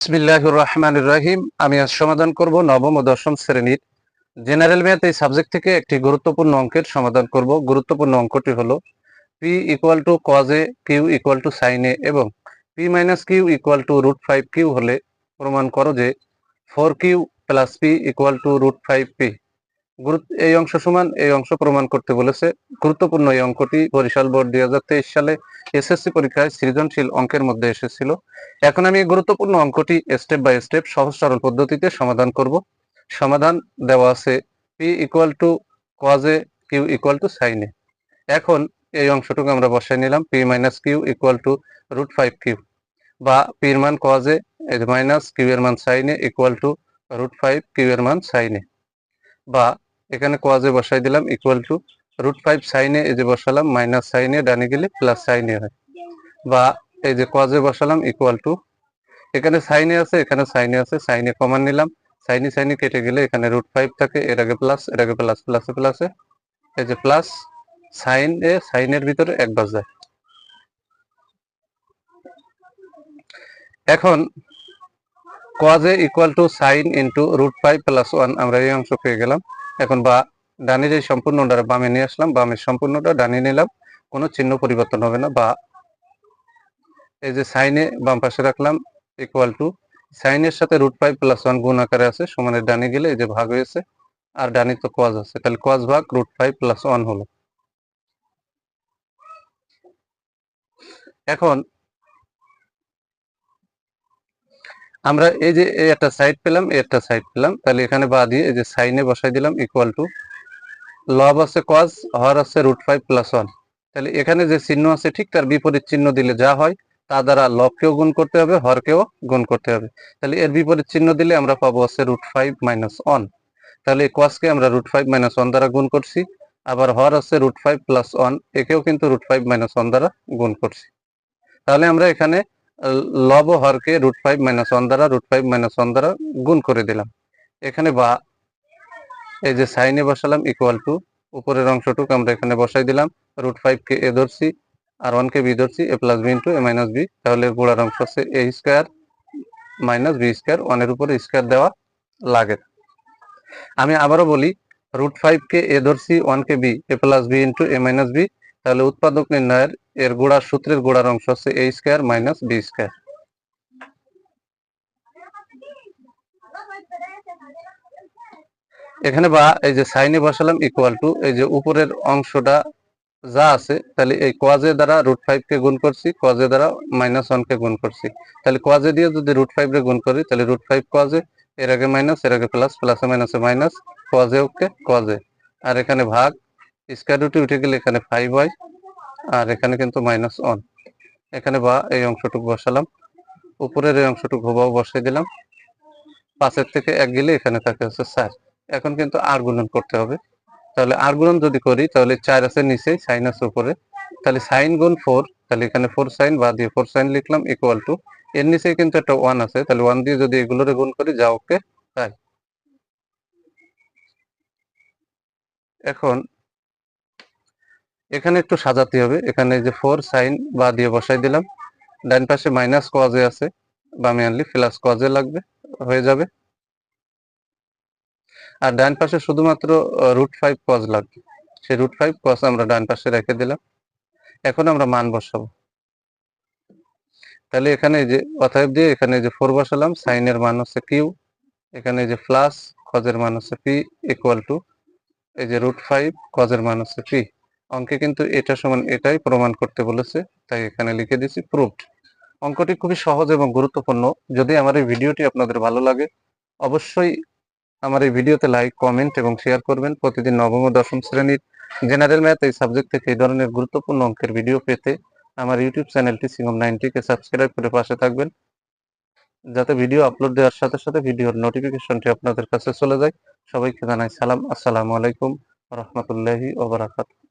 বিসমিল্লাহির রহমানির রহিম। আমি আজ সমাধান করব নবম ও দশম শ্রেণীর জেনারেল ম্যাথ এই সাবজেক্ট থেকে একটি গুরুত্বপূর্ণ অঙ্কের সমাধান করব। গুরুত্বপূর্ণ অঙ্কটি হলো p equal to cos A q equal to sin A এবং p minus q equal to root 5 q হলে প্রমাণ করো যে 4 q plus p equal to root 5 p। এই অংশ সমান এই অংশ প্রমাণ করতে বলেছে। গুরুত্বপূর্ণ এই অঙ্কটি বরিশাল বোর্ড 2023 সালে এসএসসি পরীক্ষায় সৃজনশীল অঙ্কের মধ্যে এসেছিল। এখন আমি এই গুরুত্বপূর্ণ অঙ্কটি স্টেপ বাই স্টেপ সহজ সরল পদ্ধতিতে সমাধান করব। সমাধান দেওয়া আছে p equal to cos A q equal to sin A. এখন এই অংশটুকু আমরা বসাই নিলাম p minus q equal to root 5 q, বা p এর মান কজ এ মাইনাস কিউ এর মান sine A equal to root 5 Q এর মান সাইন এ, বা এখানে কজ এ বসাই দিলাম ইকুয়াল টু রুট 5 সাইন এ, এই যে বসালাম মাইনাস সাইন এ, ডানে গেলে প্লাস সাইন এ হয়, বা এই যে কজ এ বসালাম ইকুয়াল টু এখানে সাইন এ আছে এখানে সাইন এ আছে, সাইন এ কমন নিলাম, সাইন এ কেটে গেলে এখানে রুট 5 থাকে, এর আগে প্লাস এর আগে প্লাস, প্লাসে প্লাসে এই যে প্লাস সাইন এর ভিতরে একবার যায়। এখন cos a equal to sine into root 5 plus 1 আমরা এই অংশ পেয়ে গেলাম। এখন বা ডানের এই সম্পূর্ণটা বামে নিয়ে আসলাম, বামের সম্পূর্ণটা ডানে নিলাম, কোনো চিহ্ন পরিবর্তন হবে না। বা এই যে সাইনে বাম পাশে রাখলাম ইকুয়াল টু সাইনের সাথে রুট 5 প্লাস 1 গুণ আকারে আছে, সমানের ডানে গেলে এই যে ভাগ হয়েছে, আর ডানে তো cos আছে, তাহলে cos ভাগ রুট 5 প্লাস 1 হলো। এখন আমরা এই যে একটা সাইড পেলাম একটা সাইড পেলাম, তাহলে এখানে বা দিয়ে এই যে সাইনে বসাই দিলাম ইকুয়াল টু লব আছে কজ, হর আছে রুট 5 প্লাস 1, তাহলে এখানে যে চিহ্ন আছে ঠিক তার বিপরীত চিহ্ন দিলে যা হয় তা দ্বারা লবকেও গুণ করতে হবে, হরকেও গুণ করতে হবে। তাহলে এর বিপরীত চিহ্ন দিলে আমরা পাবো আছে রুট 5 মাইনাস 1, তাহলে এই কজকে আমরা রুট 5 মাইনাস 1 দ্বারা গুণ করছি। আবার হর আছে রুট 5 প্লাস 1, একেও কিন্তু রুট 5 মাইনাস 1 দ্বারা গুণ করছি। তাহলে আমরা এখানে লব ও হরকে রুট 5 মাইনাস 1 দ্বারা রুট 5 মাইনাস 1 দ্বারা গুণ করে দিলাম। এখানে বা এই যে সাইনে বসালাম ইকুয়াল টু উপরের অংশটুকু আমরা এখানে বসাই দিলাম, রুট 5 কে এ ধরছি আর 1 কে বি ধরছি, এ প্লাস বি ইন্টু এ মাইনাস বি, তাহলে গোড়ার অংশ আছে এ স্কয়ার মাইনাস বি স্কয়ার, 1 এর উপরে স্কয়ার দেওয়া লাগে। আমি আবারও বলি, রুট 5 কে এ ধরছি, 1 কে বি, এ প্লাস বি ইন্টু এ মাইনাস বি, তাহলে উৎপাদক নির্ণয়ের এর গোড়ার সূত্রের গোড়ার অংশ আছে এ স্কয়ার মাইনাস বি স্কয়ার। এখানে বা এই যে সাইনে বসালাম ইকুয়াল টু এই যে উপরের অংশটা যা আছে, তাহলে এই কজ এ দ্বারা রুট 5 কে গুণ করছি, কজ এ দ্বারা মাইনাস 1 কে গুণ করছি, তাহলে কজ এ দিয়ে যদি রুট 5 রে গুণ করি তাহলে রুট 5 কজ এ, এর আগে মাইনাস এর আগে প্লাস, প্লাসে মাইনাসে minus, cos A okay cos A, আর এখানে ভাগ স্কয়ার রুটে উঠে গেলে এখানে 5 হয়, আর এখানে কিন্তু মাইনাস 1। এখানে বা এই অংশটুকু বসালাম, উপরের এই অংশটুকু হুবহু বসাই দিলাম, 5 এর থেকে 1 গেলে এখানে থাকে হচ্ছে 4। এখন কিন্তু আর গুণন করতে হবে, তাহলে আর গুণন যদি করি তাহলে 4 আছে নিচে, সাইন আছে উপরে, তাহলে সাইন গুণ 4, তাহলে এখানে 4 সাইন বা দিয়ে 4 সাইন লিখলাম ইকুয়াল টু এর নিচে কিন্তু একটা 1 আছে, তাহলে 1 দিয়ে যদি এগুলোরে গুণ করি যা ওকে তাই। এখন এখানে একটু সাজাতে হবে, এখানে যে 4 সাইন বা দিয়ে বসাই দিলাম, ডান পাশে মাইনাস কজ এ আছে, বামে আনলি প্লাস কজ এ লাগবে, হয়ে যাবে, আর ডান পাশে শুধুমাত্র রুট 5 কজ লাগবে, সেই রুট 5 কজ আমরা ডান পাশে রেখে দিলাম। এখন আমরা মান বসাবো, তাহলে এখানে যে অতএব দিয়ে এখানে যে 4 বসালাম, সাইনের মান হচ্ছে কিউ, এখানে যে প্লাস কজের মান হচ্ছে পি ইকুয়াল টু এই যে রুট 5 কজের মান হচ্ছে পি। অঙ্কে কিন্তু এটা সমান এটাই প্রমাণ করতে বলেছে, তাই এখানে লিখে দিয়েছি প্রুভড। অঙ্কটি খুবই সহজ এবং গুরুত্বপূর্ণ। যদি আমার এই ভিডিওটি আপনাদের ভালো লাগে অবশ্যই আমার এই ভিডিওতে লাইক, কমেন্ট এবং শেয়ার করবেন। প্রতিদিন নবম ও দশম শ্রেণীর জেনারেল ম্যাথ এই সাবজেক্ট থেকে এই ধরনের গুরুত্বপূর্ণ অঙ্কের ভিডিও পেতে আমার ইউটিউব চ্যানেলটি সিঙ্গম 90 কে সাবস্ক্রাইব করে পাশে থাকবেন, যাতে ভিডিও আপলোড দেওয়ার সাথে সাথে ভিডিওর নোটিফিকেশনটি আপনাদের কাছে চলে যায়। সবাইকে জানাই সালাম, আসসালামু আলাইকুম ওয়া রাহমাতুল্লাহি ওয়া বারাকাতুহু।